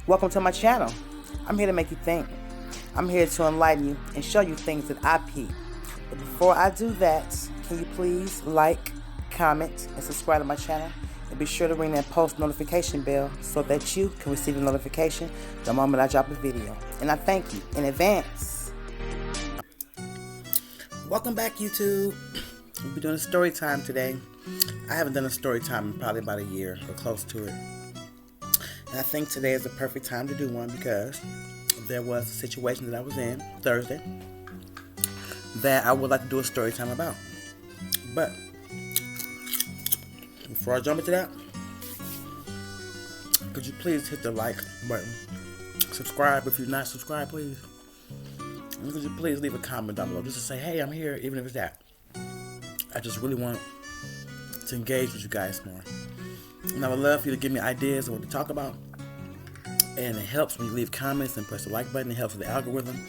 Welcome to my channel. I'm here to make you think. I'm here to enlighten you and show you things that I peep. But before I do that, can you please like, comment, and subscribe to my channel? And be sure to ring that post notification bell so that you can receive a notification the moment I drop a video. And I thank you in advance. Welcome back, YouTube. We'll be doing a story time today. I haven't done a story time in probably about a year or close to it. And I think today is the perfect time to do one because there was a situation that I was in Thursday that I would like to do a story time about. But before I jump into that, could you please hit the like button, subscribe if you're not subscribed, please, and could you please leave a comment down below just to say, hey, I'm here, even if it's that. I just really want to engage with you guys more. And I would love for you to give me ideas of what to talk about. And it helps when you leave comments and press the like button. It helps with the algorithm.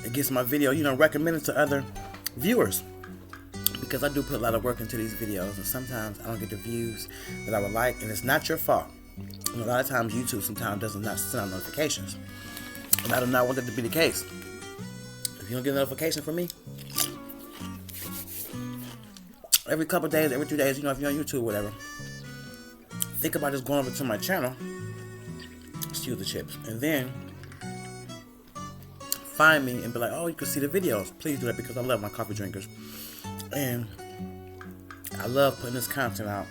It gets my video, recommended to other viewers. Because I do put a lot of work into these videos. And sometimes I don't get the views that I would like. And it's not your fault. And a lot of times YouTube sometimes does not send out notifications. And I do not want that to be the case. If you don't get a notification from me, every couple days, every 2 days, if you're on YouTube or whatever, think about just going over to my channel, excuse the chips, and then find me and be like, oh, you can see the videos. Please do that because I love my coffee drinkers. And I love putting this content out,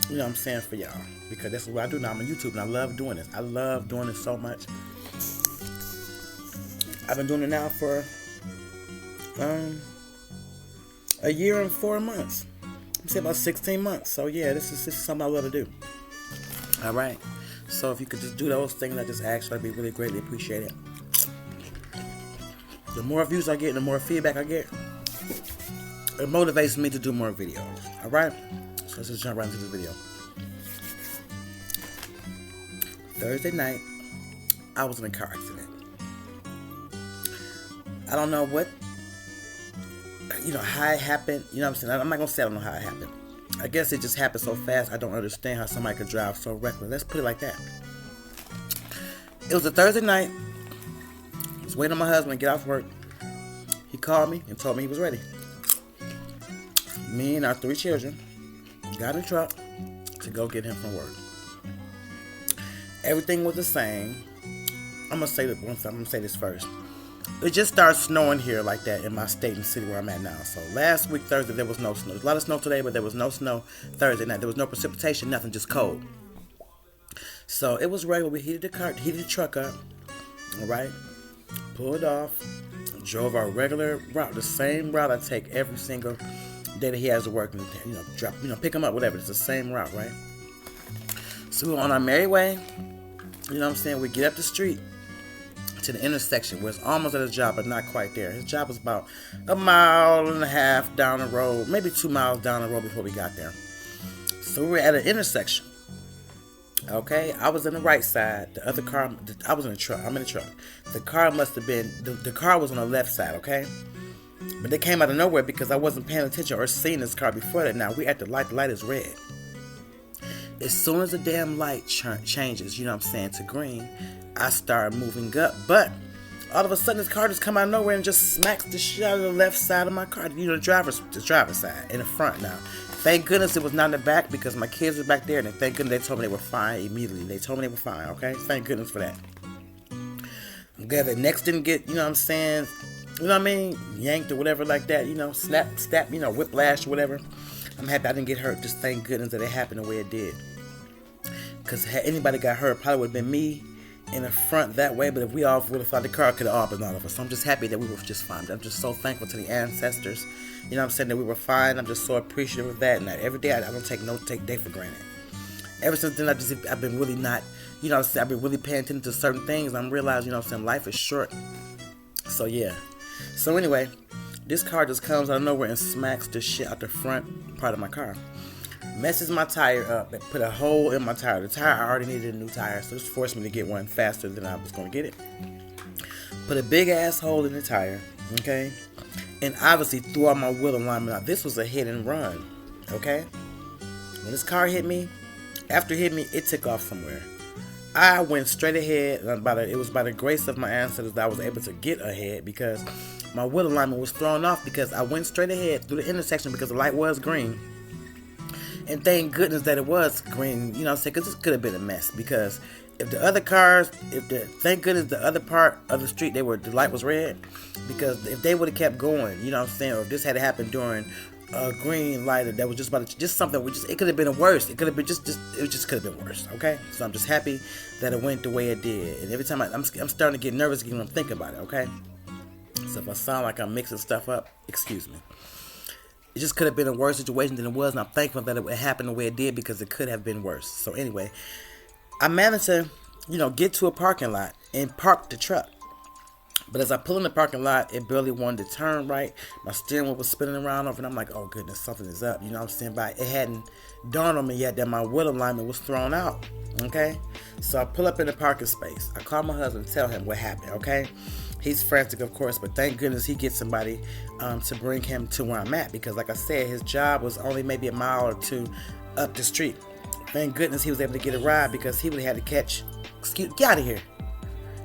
you know what I'm saying, for y'all. Because that's what I do now. I'm on YouTube and I love doing this. I love doing this so much. I've been doing it now for a year and 4 months. I'm saying about 16 months. So yeah, this is something I love to do. Alright. So if you could just do those things I just asked, I'd be really greatly appreciated. The more views I get and the more feedback I get, it motivates me to do more videos. Alright? So let's just jump right into this video. Thursday night, I was in a car accident. I don't know what, how it happened. You know what I'm saying? I'm not going to say I don't know how it happened. I guess it just happened so fast, I don't understand how somebody could drive so reckless. Let's put it like that. It was a Thursday night. I was waiting on my husband to get off work. He called me and told me he was ready. Me and our 3 children got in the truck to go get him from work. Everything was the same. I'm going to say this first. It just started snowing here like that in my state and city where I'm at now. So last week, Thursday, there was no snow. There's a lot of snow today, but there was no snow Thursday night. There was no precipitation, nothing, just cold. So it was regular. We heated the truck up, all right, pulled off, drove our regular route, the same route I take every single day that he has to work, and pick him up, whatever. It's the same route, right? So we were on our merry way. You know what I'm saying? We get up the street to the intersection where it's almost at his job but not quite there. His job was about 1.5 miles down the road, maybe 2 miles down the road before we got there. So we were at an intersection. Okay, I was in the right side. The other car, I was in the truck. I'm in the truck. The car must have been, the car was on the left side, okay? But they came out of nowhere because I wasn't paying attention or seeing this car before that. Now we at the light is red. As soon as the damn light changes, you know what I'm saying, to green, I started moving up, but all of a sudden this car just come out of nowhere and just smacks the shit out of the left side of my car, the driver's side, in the front now. Thank goodness it was not in the back because my kids were back there, and thank goodness they told me they were fine immediately. They told me they were fine, okay? Thank goodness for that. I'm glad the next didn't get, you know what I'm saying, yanked or whatever like that, snap, whiplash or whatever. I'm happy I didn't get hurt, just thank goodness that it happened the way it did. Because had anybody got hurt, probably would have been me in the front that way, but if we all would have fought, the car could have all been all of us. So I'm just happy that we were just fine. I'm just so thankful to the ancestors, you know what I'm saying, that we were fine. I'm just so appreciative of that, and that every day I don't take day for granted. Ever since then, I've been really not, I've been really paying attention to certain things. I'm realizing, life is short. So yeah. So anyway, this car just comes out of nowhere and smacks the shit out the front part of my car. Messes my tire up and put a hole in my tire. The tire, I already needed a new tire, so this forced me to get one faster than I was going to get it. Put a big ass hole in the tire, okay? And obviously threw out my wheel alignment out. This was a hit and run, okay? When this car hit me, after it hit me, it took off somewhere. I went straight ahead, and it was by the grace of my ancestors that I was able to get ahead because my wheel alignment was thrown off because I went straight ahead through the intersection because the light was green. And thank goodness that it was green, you know what I'm saying, because this could have been a mess. Because if the other cars, thank goodness the other part of the street, the light was red. Because if they would have kept going, you know what I'm saying, or if this had happened during a green light that was just something, it could have been worse. It could have been it just could have been worse, okay? So I'm just happy that it went the way it did. And every time I'm starting to get nervous again when I'm thinking about it, okay? So if I sound like I'm mixing stuff up, excuse me. It just could have been a worse situation than it was, and I'm thankful that it happened the way it did because it could have been worse. So anyway, I managed to, get to a parking lot and park the truck. But as I pull in the parking lot, it barely wanted to turn right. My steering wheel was spinning around over, and I'm like, oh goodness, something is up. You know what I'm saying? But it hadn't dawned on me yet that my wheel alignment was thrown out. Okay? So I pull up in the parking space. I call my husband and tell him what happened. Okay? He's frantic, of course, but thank goodness he gets somebody to bring him to where I'm at. Because like I said, his job was only maybe a mile or two up the street. Thank goodness he was able to get a ride because he would have had to get out of here.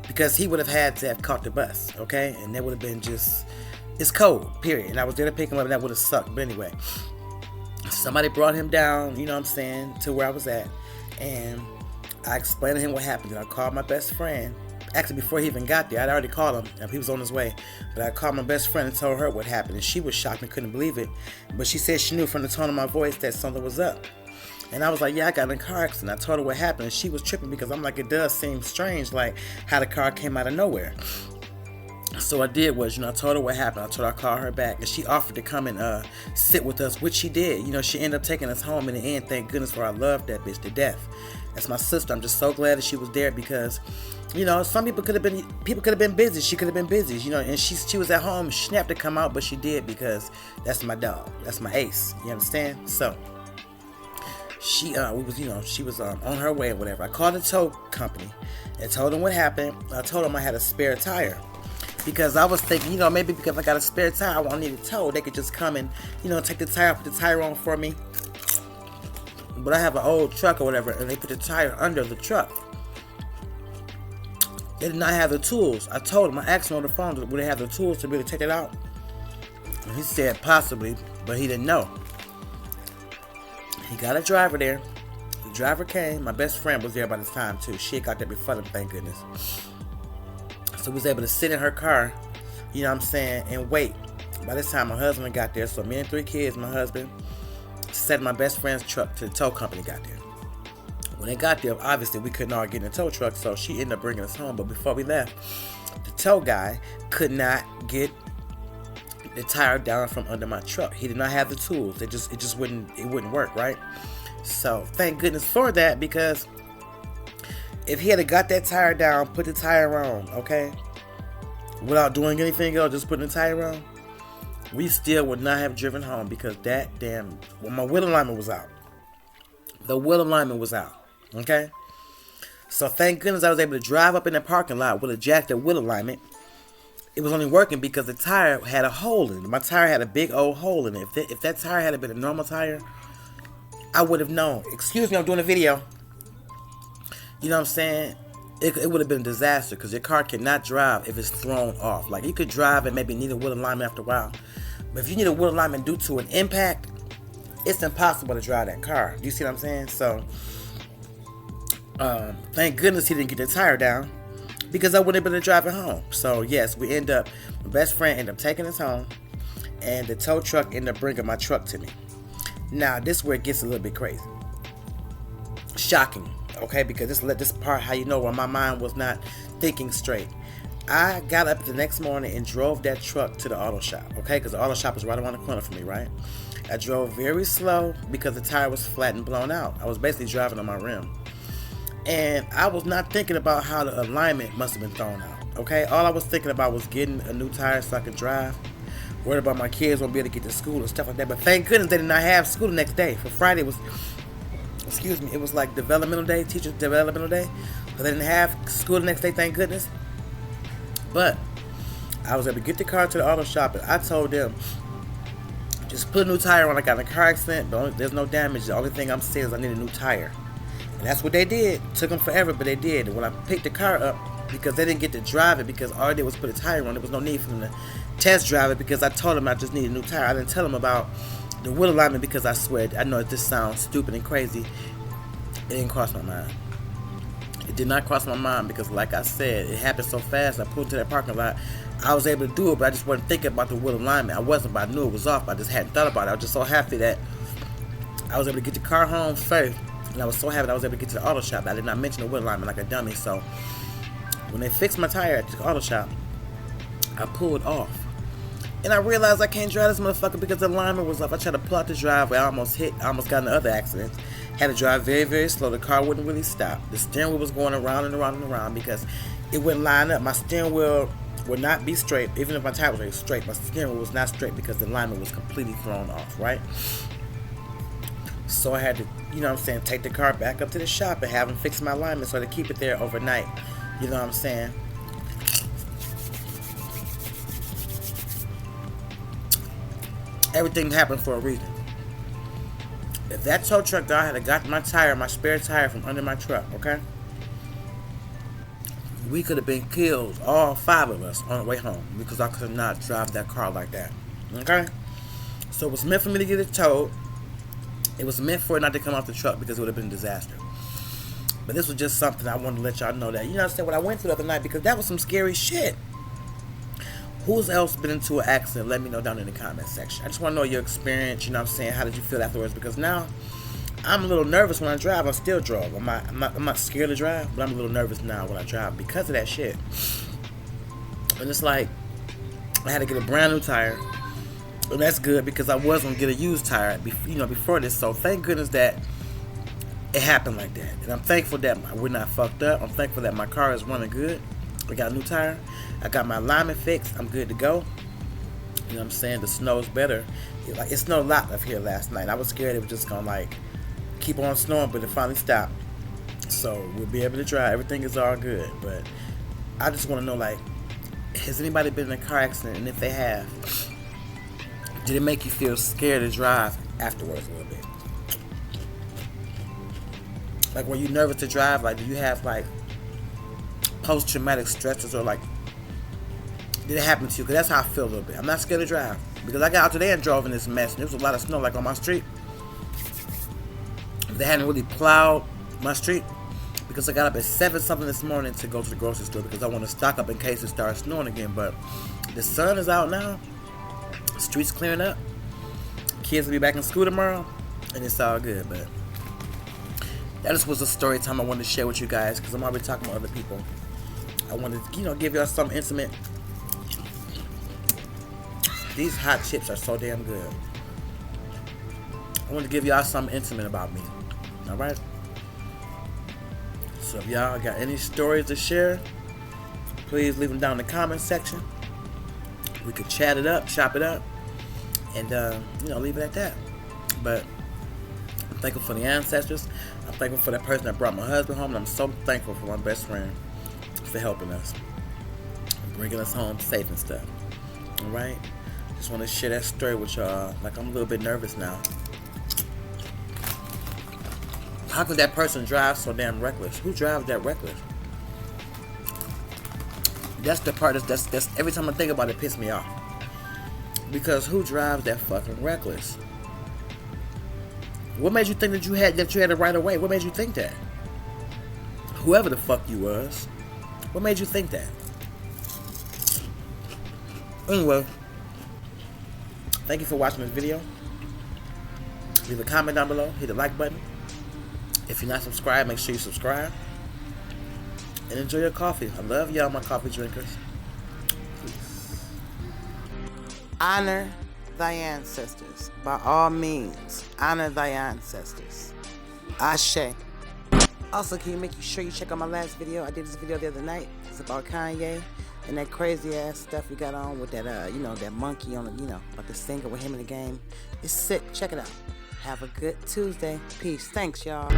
Because he would have had to have caught the bus, okay? And that would have been it's cold, period. And I was there to pick him up, and that would have sucked. But anyway, somebody brought him down, you know what I'm saying, to where I was at. And I explained to him what happened. And I called my best friend. Actually, before he even got there, I'd already called him. He was on his way. But I called my best friend and told her what happened. And she was shocked and couldn't believe it. But she said she knew from the tone of my voice that something was up. And I was like, yeah, I got in a car accident. I told her what happened, and she was tripping because I'm like, it does seem strange, like how the car came out of nowhere. So I did was, I told her what happened. I told her I called her back, and she offered to come and sit with us, which she did. She ended up taking us home in the end. Thank goodness, for I love that bitch to death. That's my sister. I'm just so glad that she was there because, some people could have been busy. She could have been busy, and she was at home. She didn't have to come out, but she did because that's my dog. That's my ace. You understand? So she was on her way or whatever. I called the tow company and told them what happened. I told them I had a spare tire because I was thinking, maybe because I got a spare tire, I won't need a tow. They could just come and, take the tire, put the tire on for me. But I have an old truck or whatever, and they put the tire under the truck. They did not have the tools. I told them, I asked him on the phone, would they have the tools to be able to take it out? And he said possibly, but he didn't know. He got a driver there. The driver came. My best friend was there by this time too. She had got there before them, thank goodness. So we was able to sit in her car, and wait. By this time my husband got there. So me and 3 kids, my husband, sat in my best friend's truck till the tow company got there. When they got there, obviously we couldn't all get in the tow truck, so she ended up bringing us home. But before we left, the tow guy could not get the tire down from under my truck. He did not have the tools. It wouldn't work, right? So thank goodness for that, because if he had got that tire down, put the tire on, okay, without doing anything else, just putting the tire on, we still would not have driven home because my wheel alignment was out. The wheel alignment was out, okay? So thank goodness I was able to drive up in the parking lot with a jacked up wheel alignment. It was only working because the tire had a hole in it. My tire had a big old hole in it. If that tire had been a normal tire, I would have known. Excuse me, I'm doing a video. You know what I'm saying? It would have been a disaster because your car cannot drive if it's thrown off. Like, you could drive and maybe need a wheel alignment after a while. But if you need a wheel alignment due to an impact, it's impossible to drive that car. You see what I'm saying? So, thank goodness he didn't get the tire down, because I wouldn't have been able to drive it home. So yes, my best friend ended up taking us home, and the tow truck ended up bringing my truck to me. Now this is where it gets a little bit crazy, shocking, okay? Because this part how you know where my mind was not thinking straight. I got up the next morning and drove that truck to the auto shop, okay? Because the auto shop is right around the corner from me, right? I drove very slow because the tire was flat and blown out. I was basically driving on my rim. And I was not thinking about how the alignment must have been thrown out, okay? All I was thinking about was getting a new tire so I could drive. Worried about my kids won't be able to get to school and stuff like that. But thank goodness they did not have school the next day. For Friday was, it was like developmental day, teacher developmental day. So they didn't have school the next day, thank goodness. But I was able to get the car to the auto shop, and I told them, just put a new tire on. I got in a car accident, but there's no damage. The only thing I'm saying is I need a new tire. And that's what they did. It took them forever, but they did. And when I picked the car up, because they didn't get to drive it, because all I did was put a tire on, there was no need for them to test drive it, because I told them I just needed a new tire. I didn't tell them about the wheel alignment, because I swear, I know this sounds stupid and crazy. It didn't cross my mind. It did not cross my mind, because like I said, it happened so fast. I pulled into that parking lot. I was able to do it, but I just wasn't thinking about the wheel alignment. I wasn't, but I knew it was off. I just hadn't thought about it. I was just so happy that I was able to get the car home safe. And I was so happy that I was able to get to the auto shop. I did not mention the wheel alignment like a dummy. So when they fixed my tire at the auto shop, I pulled off. And I realized I can't drive this motherfucker because the alignment was off. I tried to pull out the driveway. I almost got in other accidents. Had to drive very, very slow. The car wouldn't really stop. The steering wheel was going around and around and around because it wouldn't line up. My steering wheel would not be straight. Even if my tire was straight, my steering wheel was not straight because the alignment was completely thrown off, right? So I had to, you know what I'm saying, take the car back up to the shop and have them fix my alignment so to keep it there overnight. You know what I'm saying? Everything happened for a reason. If that tow truck guy had got my tire, my spare tire from under my truck, okay? We could have been killed, all 5 of us, on the way home because I could not drive that car like that, okay? So it was meant for me to get it towed. It was meant for it not to come off the truck because it would have been a disaster. But this was just something I wanted to let y'all know that, you know what I'm saying, what I went through the other night, because that was some scary shit. Who's else been into an accident? Let me know down in the comment section. I just want to know your experience, you know what I'm saying? How did you feel afterwards? Because now I'm a little nervous when I drive. I still drove. I'm not scared to drive, but I'm a little nervous now when I drive because of that shit. And it's like I had to get a brand new tire. And that's good because I was going to get a used tire, you know, before this. So thank goodness that it happened like that. And I'm thankful that we're not fucked up. I'm thankful that my car is running good. I got a new tire. I got my alignment fixed. I'm good to go. You know what I'm saying? The snow's better. It snowed a lot up here last night. I was scared it was just going to like keep on snowing, but it finally stopped. So we'll be able to drive. Everything is all good. But I just want to know, like, has anybody been in a car accident? And if they have, did it make you feel scared to drive afterwards a little bit? Like, were you nervous to drive? Like, do you have, like, post-traumatic stresses, or, like, did it happen to you? Because that's how I feel a little bit. I'm not scared to drive. Because I got out today and drove in this mess, and there was a lot of snow, like, on my street. They hadn't really plowed my street because I got up at 7-something this morning to go to the grocery store because I want to stock up in case it starts snowing again. But the sun is out now. The street's clearing up. Kids will be back in school tomorrow, and it's all good. But that just was a story time I wanted to share with you guys because I'm already talking about other people. I wanted to, you know, give y'all something intimate. These hot chips are so damn good. I want to give y'all something intimate about me. Alright? So if y'all got any stories to share, please leave them down in the comment section. We could chat it up, chop it up, and you know, leave it at that. But I'm thankful for the ancestors. I'm thankful for that person that brought my husband home, and I'm so thankful for my best friend for helping us, bringing us home safe and stuff. Alright? Just want to share that story with y'all. Like, I'm a little bit nervous now. How could that person drive so damn reckless? Who drives that reckless? That's the part that's every time I think about it, pisses me off. Because who drives that fucking reckless? What made you think that you had it right away? What made you think that? Whoever the fuck you was, what made you think that? Anyway, thank you for watching this video. Leave a comment down below. Hit the like button. If you're not subscribed, make sure you subscribe. And enjoy your coffee. I love y'all, my coffee drinkers. Peace. Honor thy ancestors. By all means, honor thy ancestors. Ashe. Also, can you make sure you check out my last video? I did this video the other night. It's about Kanye and that crazy ass stuff we got on with that, you know, that monkey on the, you know, like the singer with him in the game. It's sick. Check it out. Have a good Tuesday. Peace. Thanks, y'all.